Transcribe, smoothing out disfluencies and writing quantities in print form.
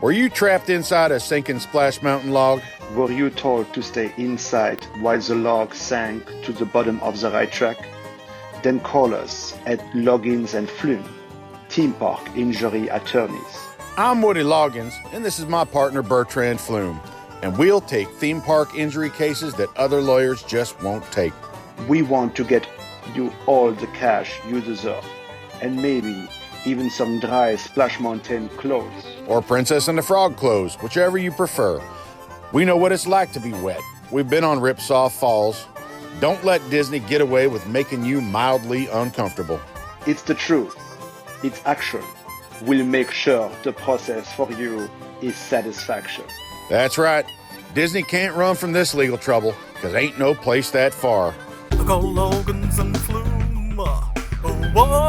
Were you trapped inside a sinking Splash Mountain log? Were you told to stay inside while the log sank to the bottom of the right track? Then call us at Loggins Flume, theme park injury attorneys. I'm Woody Loggins, and this is my partner Bertrand Flume, and we'll take theme park injury cases that other lawyers just won't take. We want to get you all the cash you deserve, and maybe even some dry Splash Mountain clothes. Or Princess and the Frog clothes, whichever you prefer. We know what it's like to be wet. We've been on Ripsaw Falls. Don't let Disney get away with making you mildly uncomfortable. It's the truth. It's action. We'll make sure the process for you is satisfaction. That's right. Disney can't run from this legal trouble, because ain't no place that far. Call Loggins and Flume. Oh,